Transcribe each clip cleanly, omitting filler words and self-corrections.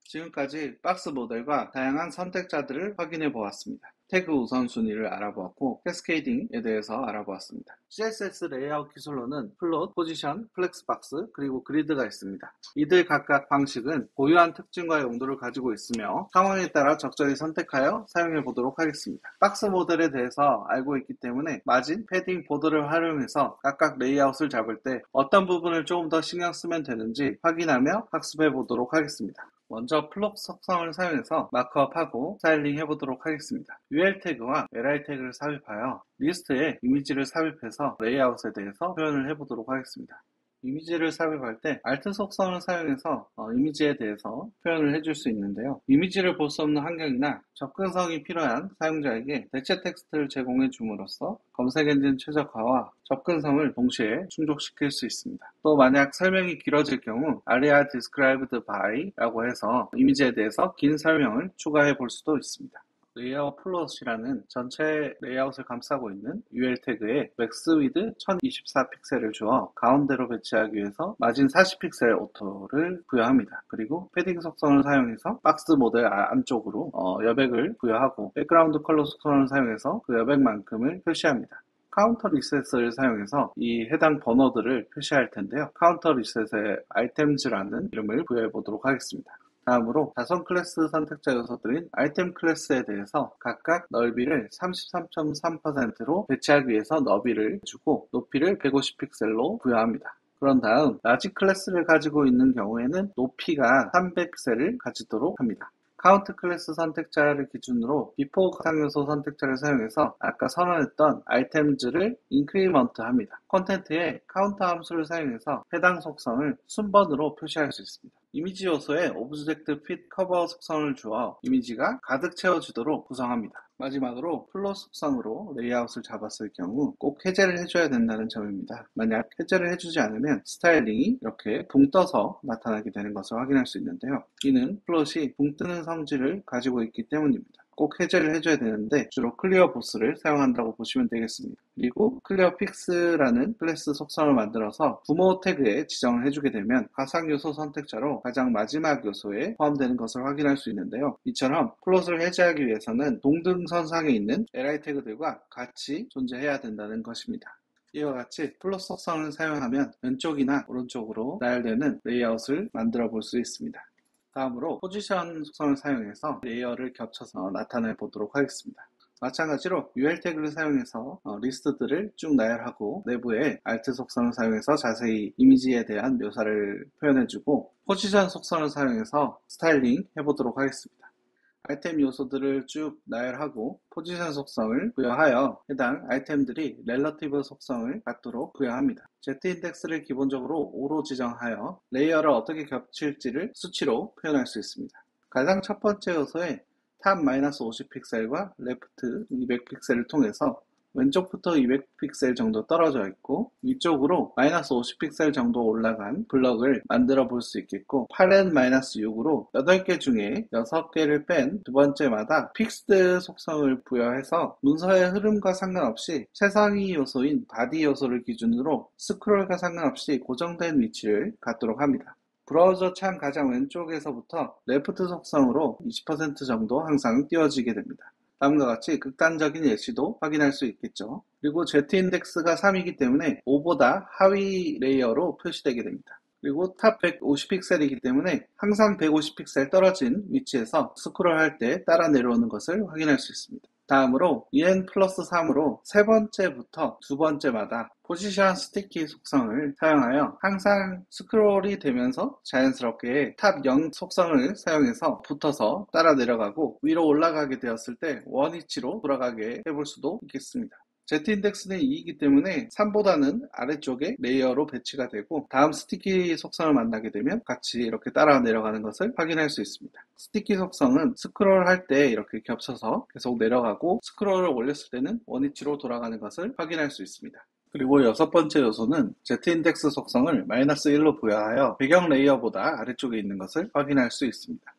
지금까지 박스 모델과 다양한 선택자들을 확인해 보았습니다. 태그 우선순위를 알아보았고 캐스케이딩에 대해서 알아보았습니다. CSS 레이아웃 기술로는 플롯, 포지션, 플렉스박스, 그리고 그리드가 있습니다. 이들 각각 방식은 고유한 특징과 용도를 가지고 있으며 상황에 따라 적절히 선택하여 사용해 보도록 하겠습니다. 박스 모델에 대해서 알고 있기 때문에 마진, 패딩, 보드를 활용해서 각각 레이아웃을 잡을 때 어떤 부분을 조금 더 신경 쓰면 되는지 확인하며 학습해 보도록 하겠습니다. 먼저 플롯 속성을 사용해서 마크업하고 스타일링 해보도록 하겠습니다. UL 태그와 LI 태그를 삽입하여 리스트에 이미지를 삽입해서 레이아웃에 대해서 표현을 해보도록 하겠습니다. 이미지를 삽입할 때 Alt 속성을 사용해서 이미지에 대해서 표현을 해줄 수 있는데요. 이미지를 볼 수 없는 환경이나 접근성이 필요한 사용자에게 대체 텍스트를 제공해 줌으로써 검색 엔진 최적화와 접근성을 동시에 충족시킬 수 있습니다. 또 만약 설명이 길어질 경우 aria described by 라고 해서 이미지에 대해서 긴 설명을 추가해 볼 수도 있습니다. 레이아웃 플롯이라는 전체 레이아웃을 감싸고 있는 UL 태그에 맥스 위드 1024픽셀을 주어 가운데로 배치하기 위해서 마진 40픽셀 오토를 부여합니다. 그리고 패딩 속성을 사용해서 박스 모델 안쪽으로 여백을 부여하고 백그라운드 컬러 속성을 사용해서 그 여백만큼을 표시합니다. 카운터 리셋을 사용해서 이 해당 번호들을 표시할 텐데요. 카운터 리셋에 아이템즈라는 이름을 부여해 보도록 하겠습니다. 다음으로 자선 클래스 선택자 요소들인 아이템 클래스에 대해서 각각 넓이를 33.3%로 배치하기 위해서 너비를 주고 높이를 150픽셀로 부여합니다. 그런 다음 라지 클래스를 가지고 있는 경우에는 높이가 300픽셀을 가지도록 합니다. 카운트 클래스 선택자를 기준으로 비포 가상 요소 선택자를 사용해서 아까 선언했던 아이템즈를 인크리먼트 합니다. 콘텐트에 카운터 함수를 사용해서 해당 속성을 순번으로 표시할 수 있습니다. 이미지 요소에 오브젝트 핏 커버 속성을 주어 이미지가 가득 채워지도록 구성합니다. 마지막으로 플롯 속성으로 레이아웃을 잡았을 경우 꼭 해제를 해줘야 된다는 점입니다. 만약 해제를 해주지 않으면 스타일링이 이렇게 붕 떠서 나타나게 되는 것을 확인할 수 있는데요. 이는 플롯이 붕 뜨는 성질을 가지고 있기 때문입니다. 꼭 해제를 해줘야 되는데 주로 클리어 보스를 사용한다고 보시면 되겠습니다. 그리고 클리어 픽스라는 클래스 속성을 만들어서 부모 태그에 지정을 해주게 되면 가상 요소 선택자로 가장 마지막 요소에 포함되는 것을 확인할 수 있는데요. 이처럼 플롯을 해제하기 위해서는 동등선상에 있는 li 태그들과 같이 존재해야 된다는 것입니다. 이와 같이 플롯 속성을 사용하면 왼쪽이나 오른쪽으로 나열되는 레이아웃을 만들어 볼 수 있습니다. 다음으로 포지션 속성을 사용해서 레이어를 겹쳐서 나타내 보도록 하겠습니다. 마찬가지로 UL 태그를 사용해서 리스트들을 쭉 나열하고 내부에 Alt 속성을 사용해서 자세히 이미지에 대한 묘사를 표현해주고 포지션 속성을 사용해서 스타일링 해보도록 하겠습니다. 아이템 요소들을 쭉 나열하고 포지션 속성을 부여하여 해당 아이템들이 렐러티브 속성을 갖도록 부여합니다. Z인덱스를 기본적으로 5로 지정하여 레이어를 어떻게 겹칠지를 수치로 표현할 수 있습니다. 가장 첫 번째 요소에 탑 마이너스 50픽셀과 레프트 200픽셀을 통해서 왼쪽부터 200픽셀 정도 떨어져 있고 위쪽으로 마이너스 50픽셀 정도 올라간 블럭을 만들어 볼 수 있겠고 8n-6으로 8개 중에 6개를 뺀 두 번째마다 픽스드 속성을 부여해서 문서의 흐름과 상관없이 최상위 요소인 바디 요소를 기준으로 스크롤과 상관없이 고정된 위치를 갖도록 합니다. 브라우저 창 가장 왼쪽에서부터 레프트 속성으로 20% 정도 항상 띄워지게 됩니다. 다음과 같이 극단적인 예시도 확인할 수 있겠죠. 그리고 Z인덱스가 3이기 때문에 5보다 하위 레이어로 표시되게 됩니다. 그리고 탑 150픽셀이기 때문에 항상 150픽셀 떨어진 위치에서 스크롤할 때 따라 내려오는 것을 확인할 수 있습니다. 다음으로 en 플러스 3으로 세 번째부터 두 번째마다 포지션 스티키 속성을 사용하여 항상 스크롤이 되면서 자연스럽게 탑 0 속성을 사용해서 붙어서 따라 내려가고 위로 올라가게 되었을 때 원위치로 돌아가게 해볼 수도 있겠습니다. Z인덱스는 2이기 때문에 3보다는 아래쪽에 레이어로 배치가 되고 다음 스티키 속성을 만나게 되면 같이 이렇게 따라 내려가는 것을 확인할 수 있습니다. 스티키 속성은 스크롤 할 때 이렇게 겹쳐서 계속 내려가고 스크롤을 올렸을 때는 원위치로 돌아가는 것을 확인할 수 있습니다. 그리고 여섯 번째 요소는 Z인덱스 속성을 마이너스 1로 부여하여 배경 레이어보다 아래쪽에 있는 것을 확인할 수 있습니다.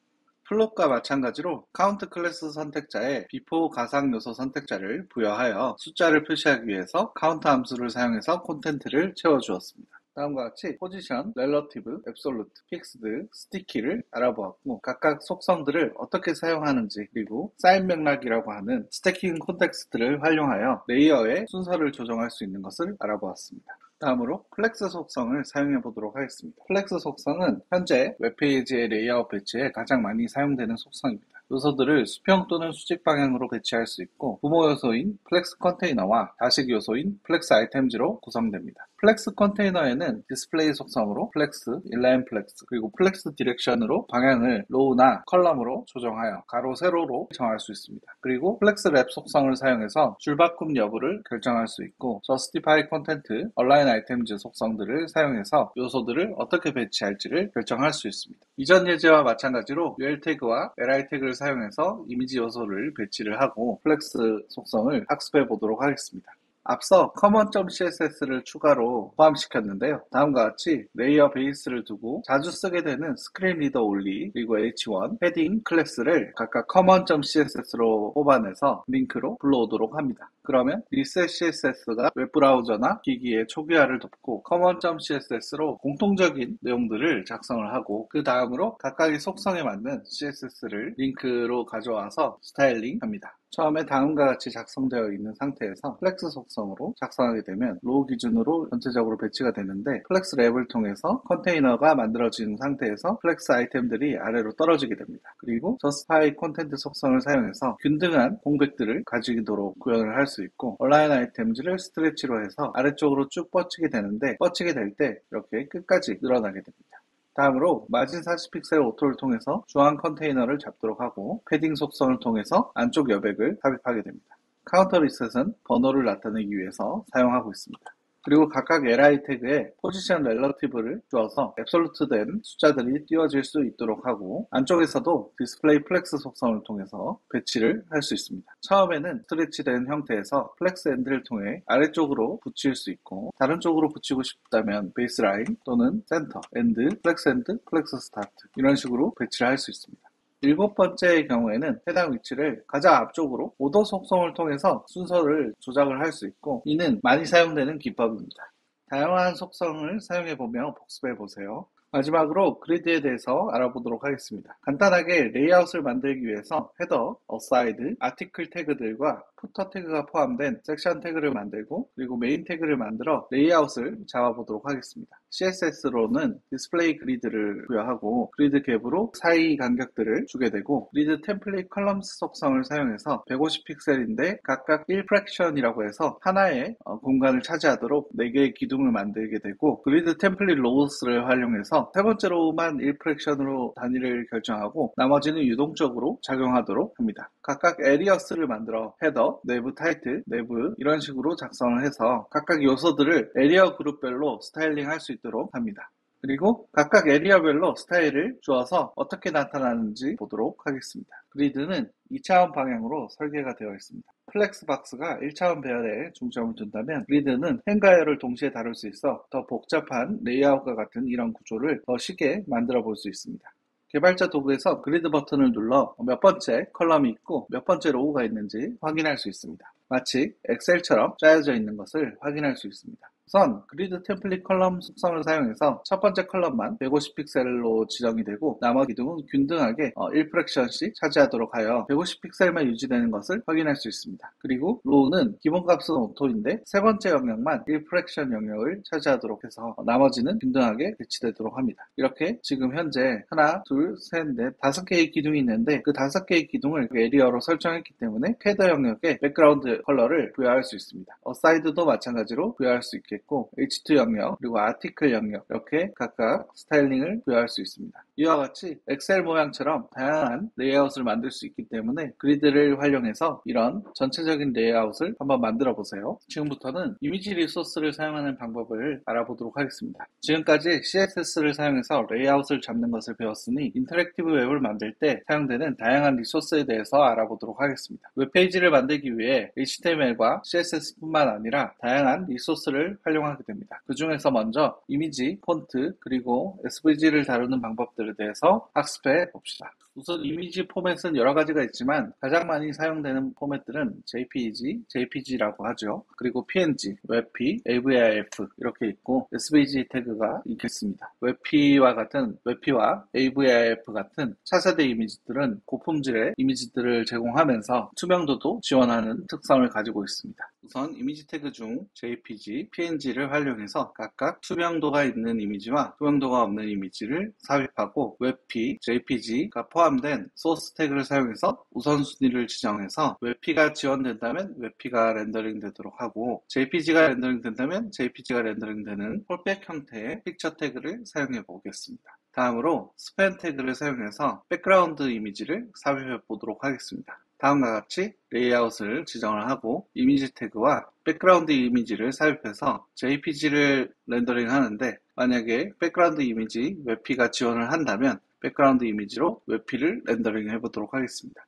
플롯과 마찬가지로 카운트 클래스 선택자에 비포 가상 요소 선택자를 부여하여 숫자를 표시하기 위해서 카운트 함수를 사용해서 콘텐트를 채워주었습니다. 다음과 같이 포지션, 렐러티브, 앱솔루트, 픽스드, 스티키를 알아보았고 각각 속성들을 어떻게 사용하는지 그리고 사인 맥락이라고 하는 스태킹 콘텍스트를 활용하여 레이어의 순서를 조정할 수 있는 것을 알아보았습니다. 다음으로 플렉스 속성을 사용해 보도록 하겠습니다. 플렉스 속성은 현재 웹페이지의 레이아웃 배치에 가장 많이 사용되는 속성입니다. 요소들을 수평 또는 수직 방향으로 배치할 수 있고 부모 요소인 플렉스 컨테이너와 다식 요소인 플렉스 아이템즈로 구성됩니다. 플렉스 컨테이너에는 디스플레이 속성으로 플렉스, 인라인 플렉스, 그리고 플렉스 디렉션으로 방향을 로우나 컬럼으로 조정하여 가로, 세로로 정할 수 있습니다. 그리고 플렉스 랩 속성을 사용해서 줄바꿈 여부를 결정할 수 있고 저스티파이 콘텐트, 얼라인 아이템즈 속성들을 사용해서 요소들을 어떻게 배치할지를 결정할 수 있습니다. 이전 예제와 마찬가지로 UL 태그와 LI 태그를 사용해서 이미지 요소를 배치를 하고 플렉스 속성을 학습해 보도록 하겠습니다. 앞서 common.css를 추가로 포함시켰는데요. 다음과 같이 레이어 베이스를 두고 자주 쓰게 되는 스크린 리더 올리 그리고 h1, 패딩 클래스를 각각 common.css로 뽑아내서 링크로 불러오도록 합니다. 그러면 reset.css가 웹브라우저나 기기의 초기화를 돕고 common.css로 공통적인 내용들을 작성을 하고 그 다음으로 각각의 속성에 맞는 CSS를 링크로 가져와서 스타일링합니다. 처음에 다음과 같이 작성되어 있는 상태에서 플렉스 속성으로 작성하게 되면 로우 기준으로 전체적으로 배치가 되는데 플렉스 랩을 통해서 컨테이너가 만들어진 상태에서 플렉스 아이템들이 아래로 떨어지게 됩니다. 그리고 저스티파이 콘텐트 속성을 사용해서 균등한 공백들을 가지도록 구현을 할 수 있고 얼라인 아이템즈를 스트레치로 해서 아래쪽으로 쭉 뻗치게 되는데 뻗치게 될 때 이렇게 끝까지 늘어나게 됩니다. 다음으로 마진 40픽셀 오토를 통해서 중앙 컨테이너를 잡도록 하고 패딩 속성을 통해서 안쪽 여백을 삽입하게 됩니다. 카운터 리셋은 번호를 나타내기 위해서 사용하고 있습니다. 그리고 각각 LI 태그에 포지션 렐러티브를 주어서 앱솔루트된 숫자들이 띄워질 수 있도록 하고 안쪽에서도 디스플레이 플렉스 속성을 통해서 배치를 할 수 있습니다. 처음에는 스트레치된 형태에서 플렉스 엔드를 통해 아래쪽으로 붙일 수 있고 다른 쪽으로 붙이고 싶다면 베이스라인 또는 센터, 엔드, 플렉스 스타트 이런 식으로 배치를 할 수 있습니다. 7번째의 경우에는 해당 위치를 가장 앞쪽으로 오더 속성을 통해서 순서를 조작을 할 수 있고 이는 많이 사용되는 기법입니다. 다양한 속성을 사용해보며 복습해보세요. 마지막으로 그리드에 대해서 알아보도록 하겠습니다. 간단하게 레이아웃을 만들기 위해서 헤더, 어사이드, 아티클 태그들과 푸터 태그가 포함된 섹션 태그를 만들고 그리고 메인 태그를 만들어 레이아웃을 잡아보도록 하겠습니다. CSS로는 디스플레이 그리드를 부여하고 그리드 갭으로 사이 간격들을 주게 되고 그리드 템플릿 컬럼스 속성을 사용해서 150픽셀인데 각각 1프랙션이라고 해서 하나의 공간을 차지하도록 4개의 기둥을 만들게 되고 그리드 템플릿 로우스를 활용해서 세 번째 로우만 1프랙션으로 단위를 결정하고 나머지는 유동적으로 작용하도록 합니다. 각각 에리어스를 만들어 헤더, 내부 타이틀, 내부 이런 식으로 작성을 해서 각각 요소들을 에리어 그룹별로 스타일링 할 수 있도록 합니다. 그리고 각각 에리어별로 스타일을 주어서 어떻게 나타나는지 보도록 하겠습니다. 그리드는 2차원 방향으로 설계가 되어 있습니다. 플렉스박스가 1차원 배열에 중점을 둔다면 그리드는 행가열을 동시에 다룰 수 있어 더 복잡한 레이아웃과 같은 이런 구조를 더 쉽게 만들어 볼 수 있습니다. 개발자 도구에서 그리드 버튼을 눌러 몇 번째 컬럼이 있고 몇 번째 로우가 있는지 확인할 수 있습니다. 마치 엑셀처럼 짜여져 있는 것을 확인할 수 있습니다. 우선 그리드 템플릿 컬럼 속성을 사용해서 첫 번째 컬럼만 150픽셀로 지정이 되고 나머지 기둥은 균등하게 1프랙션씩 차지하도록 하여 150픽셀만 유지되는 것을 확인할 수 있습니다. 그리고 로우는 기본값은 오토인데 세 번째 영역만 1프랙션 영역을 차지하도록 해서 나머지는 균등하게 배치되도록 합니다. 이렇게 지금 현재 하나, 둘, 셋, 넷, 5개의 기둥이 있는데 그 5개의 기둥을 에리어로 설정했기 때문에 헤더 영역에 백그라운드 컬러를 부여할 수 있습니다. 어사이드도 마찬가지로 부여할 수 있게 H2 영역 그리고 아티클 영역 이렇게 각각 스타일링을 부여할 수 있습니다. 이와 같이 엑셀 모양처럼 다양한 레이아웃을 만들 수 있기 때문에 그리드를 활용해서 이런 전체적인 레이아웃을 한번 만들어 보세요. 지금부터는 이미지 리소스를 사용하는 방법을 알아보도록 하겠습니다. 지금까지 CSS를 사용해서 레이아웃을 잡는 것을 배웠으니 인터랙티브 웹을 만들 때 사용되는 다양한 리소스에 대해서 알아보도록 하겠습니다. 웹페이지를 만들기 위해 HTML과 CSS뿐만 아니라 다양한 리소스를 활용하게 됩니다. 그 중에서 먼저 이미지, 폰트, 그리고 SVG를 다루는 방법들에 대해서 학습해 봅시다. 우선 이미지 포맷은 여러 가지가 있지만 가장 많이 사용되는 포맷들은 JPEG, JPG라고 하죠. 그리고 PNG, WebP, AVIF 이렇게 있고 SVG 태그가 있겠습니다. WebP와 AVIF 같은 차세대 이미지들은 고품질의 이미지들을 제공하면서 투명도도 지원하는 특성을 가지고 있습니다. 우선 이미지 태그 중 JPG, PNG를 활용해서 각각 투명도가 있는 이미지와 투명도가 없는 이미지를 삽입하고 WebP, JPG가 포함된 소스 태그를 사용해서 우선순위를 지정해서 WebP가 지원된다면 WebP가 렌더링 되도록 하고 JPG가 렌더링 된다면 JPG가 렌더링 되는 폴백 형태의 픽처 태그를 사용해 보겠습니다. 다음으로 스팬 태그를 사용해서 백그라운드 이미지를 삽입해 보도록 하겠습니다. 다음과 같이 레이아웃을 지정을 하고 이미지 태그와 백그라운드 이미지를 삽입해서 JPG를 렌더링 하는데 만약에 백그라운드 이미지 WebP가 지원을 한다면 백그라운드 이미지로 WebP를 렌더링 해보도록 하겠습니다.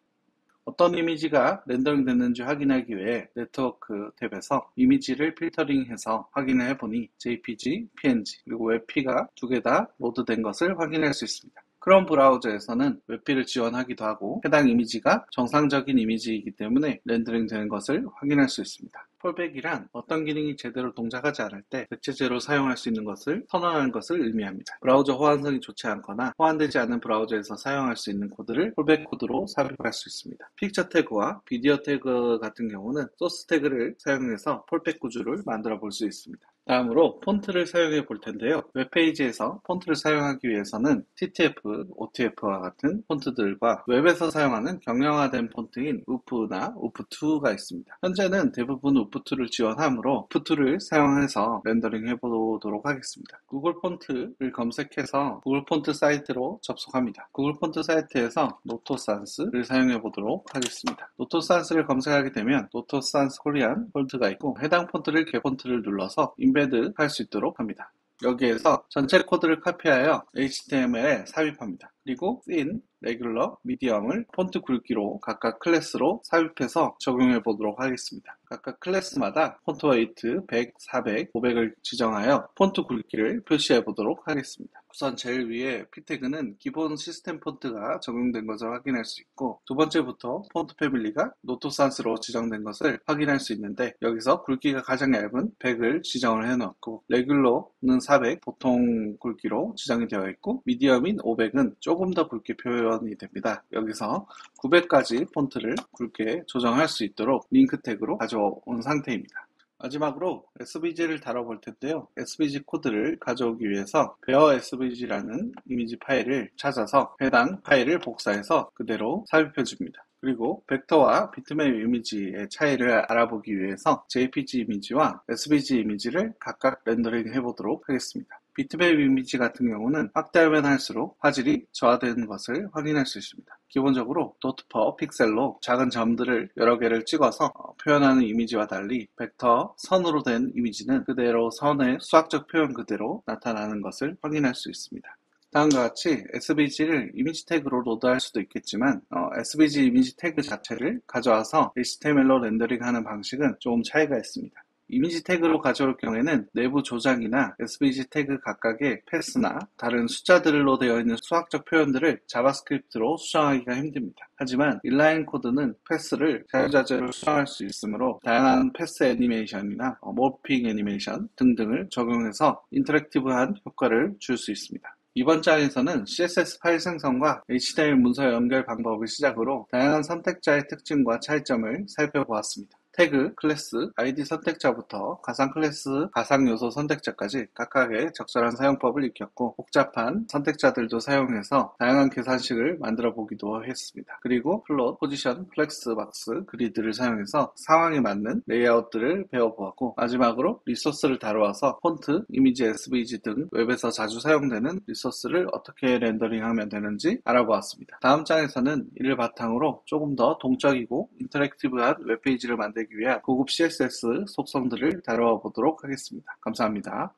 어떤 이미지가 렌더링 됐는지 확인하기 위해 네트워크 탭에서 이미지를 필터링해서 확인을 해보니 JPG, PNG, 그리고 WebP가 두 개 다 로드된 것을 확인할 수 있습니다. 크롬 브라우저에서는 WebP를 지원하기도 하고 해당 이미지가 정상적인 이미지이기 때문에 렌더링 되는 것을 확인할 수 있습니다. 폴백이란 어떤 기능이 제대로 동작하지 않을 때 대체제로 사용할 수 있는 것을 선언하는 것을 의미합니다. 브라우저 호환성이 좋지 않거나 호환되지 않은 브라우저에서 사용할 수 있는 코드를 폴백 코드로 삽입할 수 있습니다. 픽처 태그와 비디오 태그 같은 경우는 소스 태그를 사용해서 폴백 구조를 만들어 볼 수 있습니다. 다음으로 폰트를 사용해 볼 텐데요. 웹페이지에서 폰트를 사용하기 위해서는 TTF, OTF와 같은 폰트들과 웹에서 사용하는 경량화된 폰트인 우프나 우프2가 있습니다. 현재는 대부분 우프2를 지원하므로 우프2를 사용해서 렌더링 해보도록 하겠습니다. 구글 폰트를 검색해서 구글 폰트 사이트로 접속합니다. 구글 폰트 사이트에서 노토산스를 사용해 보도록 하겠습니다. 노토산스를 검색하게 되면 노토산스 코리안 폰트가 있고 해당 폰트를 개폰트를 눌러서 임베드 할 수 있도록 합니다. 여기에서 전체 코드를 카피하여 HTML에 삽입합니다. 그리고 thin, regular, medium을 폰트 굵기로 각각 클래스로 삽입해서 적용해 보도록 하겠습니다. 각각 클래스마다 폰트 웨이트 100, 400, 500을 지정하여 폰트 굵기를 표시해 보도록 하겠습니다. 우선 제일 위에 P태그는 기본 시스템 폰트가 적용된 것을 확인할 수 있고 두 번째부터 폰트 패밀리가 노토산스로 지정된 것을 확인할 수 있는데 여기서 굵기가 가장 얇은 100을 지정을 해놓고 레귤러는 400 보통 굵기로 지정이 되어 있고 미디엄인 500은 조금 더 굵게 표현이 됩니다. 여기서 900까지 폰트를 굵게 조정할 수 있도록 링크 태그로 가져온 상태입니다. 마지막으로 SVG를 다뤄볼 텐데요. SVG 코드를 가져오기 위해서 bear SVG라는 이미지 파일을 찾아서 해당 파일을 복사해서 그대로 삽입해줍니다. 그리고 벡터와 비트맵 이미지의 차이를 알아보기 위해서 JPG 이미지와 SVG 이미지를 각각 렌더링 해보도록 하겠습니다. 비트맵 이미지 같은 경우는 확대하면 할수록 화질이 저하되는 것을 확인할 수 있습니다. 기본적으로 도트 퍼 픽셀로 작은 점들을 여러 개를 찍어서 표현하는 이미지와 달리 벡터 선으로 된 이미지는 그대로 선의 수학적 표현 그대로 나타나는 것을 확인할 수 있습니다. 다음과 같이 SVG를 이미지 태그로 로드할 수도 있겠지만 SVG 이미지 태그 자체를 가져와서 HTML로 렌더링하는 방식은 조금 차이가 있습니다. 이미지 태그로 가져올 경우에는 내부 조작이나 SVG 태그 각각의 패스나 다른 숫자들로 되어 있는 수학적 표현들을 자바스크립트로 수정하기가 힘듭니다. 하지만 인라인 코드는 패스를 자유자재로 수정할 수 있으므로 다양한 패스 애니메이션이나 모핑 애니메이션 등등을 적용해서 인터랙티브한 효과를 줄 수 있습니다. 이번 장에서는 CSS 파일 생성과 HTML 문서 연결 방법을 시작으로 다양한 선택자의 특징과 차이점을 살펴보았습니다. 태그, 클래스, 아이디 선택자부터 가상 클래스, 가상 요소 선택자까지 각각의 적절한 사용법을 익혔고 복잡한 선택자들도 사용해서 다양한 계산식을 만들어 보기도 했습니다. 그리고 플롯, 포지션, 플렉스 박스, 그리드를 사용해서 상황에 맞는 레이아웃들을 배워보았고 마지막으로 리소스를 다루어서 폰트, 이미지 SVG 등 웹에서 자주 사용되는 리소스를 어떻게 렌더링하면 되는지 알아보았습니다. 다음 장에서는 이를 바탕으로 조금 더 동적이고 인터랙티브한 웹페이지를 만들기 위한 고급 CSS 속성들을 다뤄보도록 하겠습니다. 감사합니다.